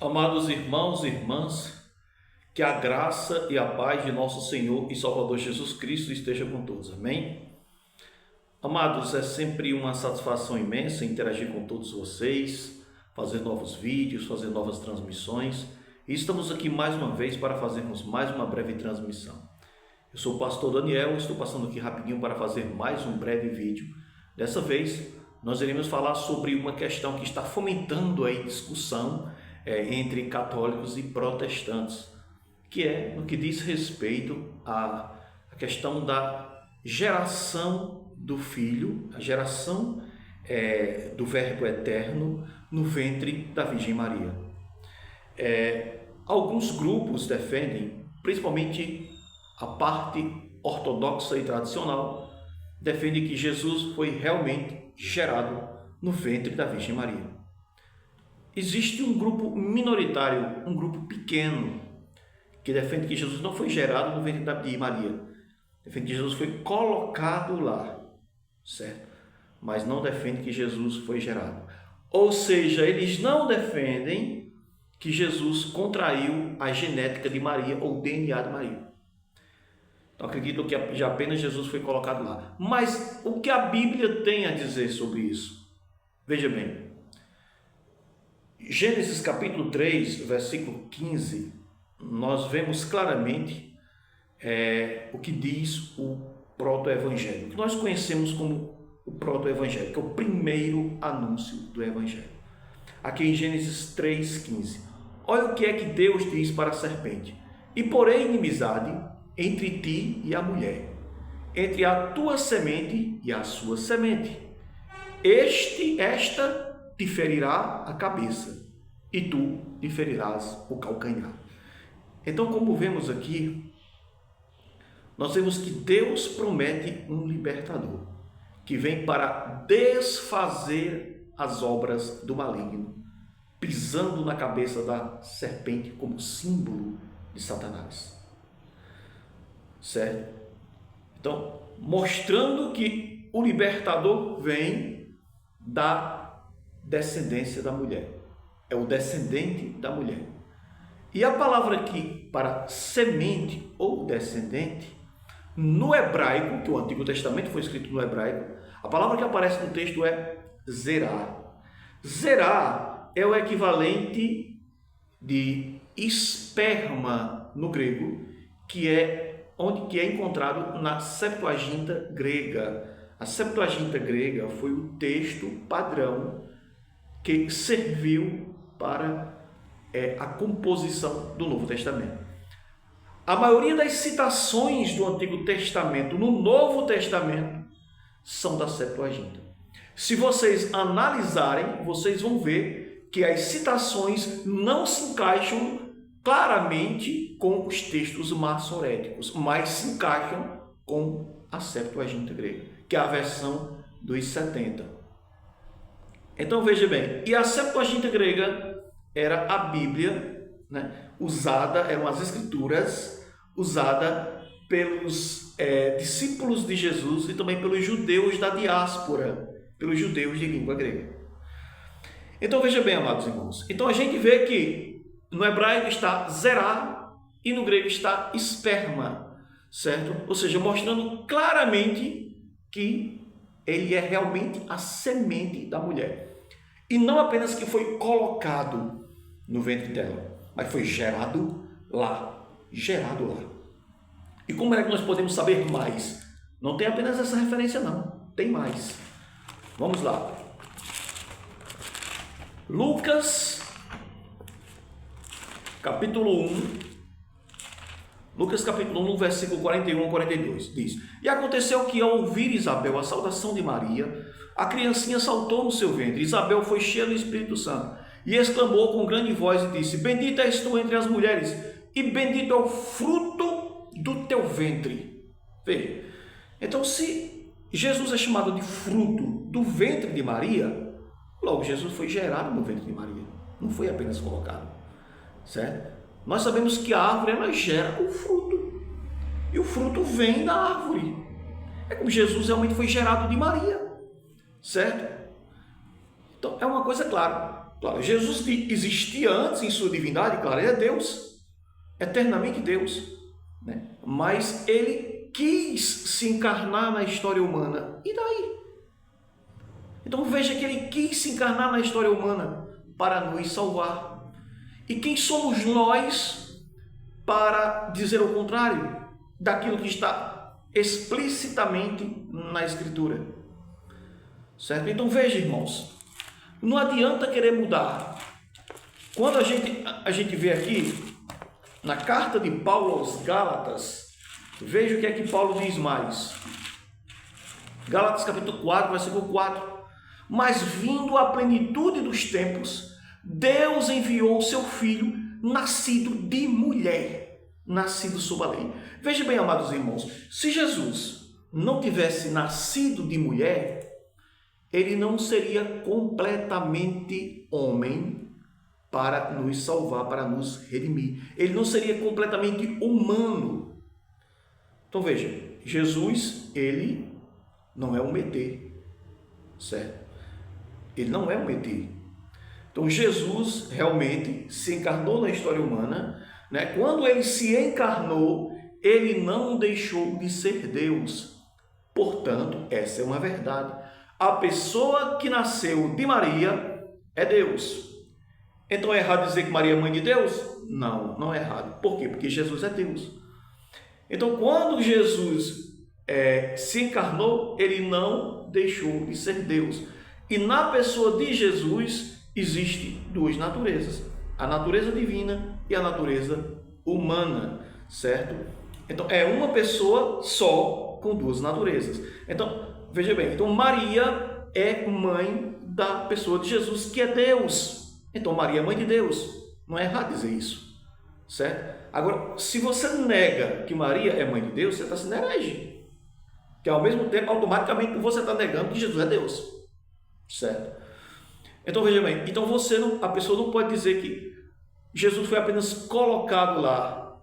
Amados irmãos e irmãs, que a graça e a paz de nosso Senhor e Salvador Jesus Cristo esteja com todos. Amém? Amados, é sempre uma satisfação imensa interagir com todos vocês, fazer novos vídeos, fazer novas transmissões. E estamos aqui mais uma vez para fazermos mais uma breve transmissão. Eu sou o pastor Daniel, estou passando aqui rapidinho para fazer mais um breve vídeo. Dessa vez, nós iremos falar sobre uma questão que está fomentando aí discussão entre católicos e protestantes, que é no que diz respeito à questão da geração do Filho, a geração do Verbo Eterno no ventre da Virgem Maria. Alguns grupos defendem, principalmente a parte ortodoxa e tradicional, defende que Jesus foi realmente gerado no ventre da Virgem Maria. Existe um grupo minoritário, um grupo pequeno, que defende que Jesus não foi gerado no ventre de Maria. Defende que Jesus foi colocado lá, certo? Mas não defende que Jesus foi gerado. Ou seja, eles não defendem que Jesus contraiu a genética de Maria ou o DNA de Maria. Então, acredito que apenas Jesus foi colocado lá. Mas o que a Bíblia tem a dizer sobre isso? Veja bem. Gênesis capítulo 3, versículo 15, nós vemos claramente o que diz o proto-evangelho, que nós conhecemos como o proto-evangelho, que é o primeiro anúncio do evangelho. Aqui em Gênesis 3,15. Olha o que é que Deus diz para a serpente: e porém inimizade entre ti e a mulher, entre a tua semente e a sua semente. Esta te ferirá a cabeça, e tu te ferirás o calcanhar. Então, como vemos aqui, nós vemos que Deus promete um libertador, que vem para desfazer as obras do maligno, pisando na cabeça da serpente como símbolo de Satanás. Certo? Então, mostrando que o libertador vem da descendência da mulher. É o descendente da mulher. E a palavra aqui para semente ou descendente, no hebraico, que o Antigo Testamento foi escrito no hebraico, a palavra que aparece no texto é zerá. Zerá é o equivalente de esperma no grego, que é encontrado na Septuaginta grega. A Septuaginta grega foi o texto padrão que serviu para a composição do Novo Testamento. A maioria das citações do Antigo Testamento no Novo Testamento são da Septuaginta. Se vocês analisarem, vocês vão ver que as citações não se encaixam claramente com os textos massoréticos, mas se encaixam com a Septuaginta grega, que é a versão dos 70. Então veja bem, e a Septuaginta grega era a Bíblia, eram as escrituras usadas pelos discípulos de Jesus e também pelos judeus da diáspora, pelos judeus de língua grega. Então veja bem, amados irmãos, então a gente vê que no hebraico está zerá e no grego está esperma, certo? Ou seja, mostrando claramente que ele é realmente a semente da mulher. E não apenas que foi colocado no ventre dela, mas foi gerado lá. Gerado lá. E como é que nós podemos saber mais? Não tem apenas essa referência não, tem mais. Vamos lá. Lucas, capítulo 1. Lucas capítulo 1, versículo 41 a 42, diz: E aconteceu que ao ouvir Isabel a saudação de Maria, a criancinha saltou no seu ventre. Isabel foi cheia do Espírito Santo e exclamou com grande voz e disse: Bendita és tu entre as mulheres, e bendito é o fruto do teu ventre. Veja, então se Jesus é chamado de fruto do ventre de Maria, logo Jesus foi gerado no ventre de Maria, não foi apenas colocado, certo? Nós sabemos que a árvore ela gera o fruto. E o fruto vem da árvore. É como Jesus realmente foi gerado de Maria. Certo? Então é uma coisa clara. Claro, Jesus existia antes em sua divindade, claro, ele é Deus, eternamente Deus, né? Mas ele quis se encarnar na história humana. E daí? Então veja que ele quis se encarnar na história humana para nos salvar. E quem somos nós para dizer o contrário daquilo que está explicitamente na Escritura? Certo? Então veja, irmãos, não adianta querer mudar. Quando a gente vê aqui na carta de Paulo aos Gálatas, veja o que é que Paulo diz mais. Gálatas capítulo 4, versículo 4. Mas vindo a plenitude dos tempos, Deus enviou o seu Filho, nascido de mulher, nascido sob a lei. Veja bem, amados irmãos, se Jesus não tivesse nascido de mulher, ele não seria completamente homem para nos salvar, para nos redimir. Ele não seria completamente humano. Então veja, Jesus, ele não é um ET, certo? Ele não é um ET. Então Jesus realmente se encarnou na história humana, né? Quando ele se encarnou, ele não deixou de ser Deus. Portanto, essa é uma verdade. A pessoa que nasceu de Maria é Deus. Então é errado dizer que Maria é mãe de Deus? Não, não é errado. Por quê? Porque Jesus é Deus. Então quando Jesus se encarnou, ele não deixou de ser Deus. E na pessoa de Jesus existe duas naturezas, a natureza divina e a natureza humana, certo? Então é uma pessoa só com duas naturezas. Então veja bem, então Maria é mãe da pessoa de Jesus, que é Deus. Então Maria é mãe de Deus. Não é errado dizer isso, certo? Agora, se você nega que Maria é mãe de Deus, você está sendo herege. Que ao mesmo tempo, automaticamente, você está negando que Jesus é Deus, certo? Então veja bem, então a pessoa não pode dizer que Jesus foi apenas colocado lá.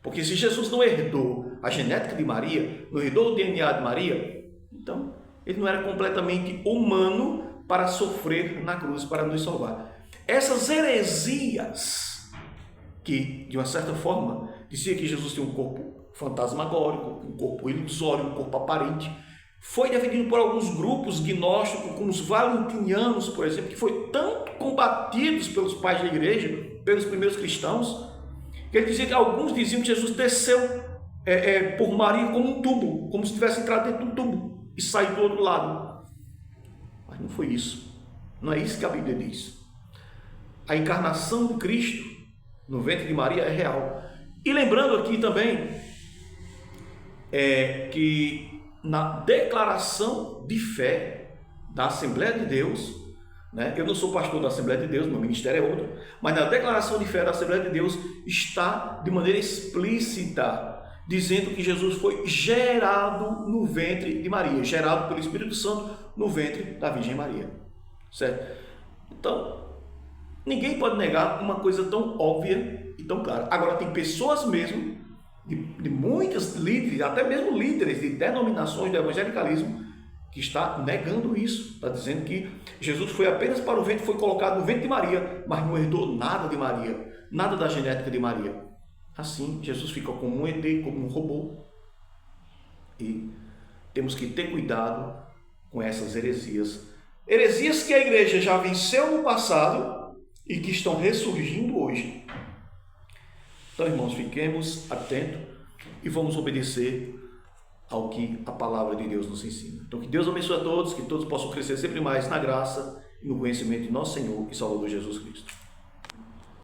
Porque se Jesus não herdou a genética de Maria, não herdou o DNA de Maria, então ele não era completamente humano para sofrer na cruz, para nos salvar. Essas heresias, que de uma certa forma dizia que Jesus tinha um corpo fantasmagórico, um corpo ilusório, um corpo aparente, foi defendido por alguns grupos gnósticos, como os valentinianos, por exemplo, que foi tanto combatidos pelos pais da igreja, pelos primeiros cristãos, que ele dizia que alguns diziam que Jesus desceu por Maria como um tubo, como se tivesse entrado dentro de um tubo e saído do outro lado. Mas não foi isso. Não é isso que a Bíblia diz. A encarnação de Cristo no ventre de Maria é real. E lembrando aqui também que na declaração de fé da Assembleia de Deus, né? Eu não sou pastor da Assembleia de Deus, meu ministério é outro, mas na declaração de fé da Assembleia de Deus está de maneira explícita, dizendo que Jesus foi gerado no ventre de Maria, gerado pelo Espírito Santo no ventre da Virgem Maria, certo? Então, ninguém pode negar uma coisa tão óbvia e tão clara. Agora, tem pessoas mesmo, de muitas líderes, até mesmo líderes de denominações do evangelicalismo, que está negando isso, está dizendo que Jesus foi apenas para o ventre, foi colocado no ventre de Maria, mas não herdou nada de Maria, nada da genética de Maria. Assim, Jesus fica como um ET, como um robô. E temos que ter cuidado com essas heresias. Heresias que a igreja já venceu no passado e que estão ressurgindo hoje. Então, irmãos, fiquemos atentos e vamos obedecer ao que a palavra de Deus nos ensina. Então, que Deus abençoe a todos, que todos possam crescer sempre mais na graça e no conhecimento de nosso Senhor e Salvador Jesus Cristo.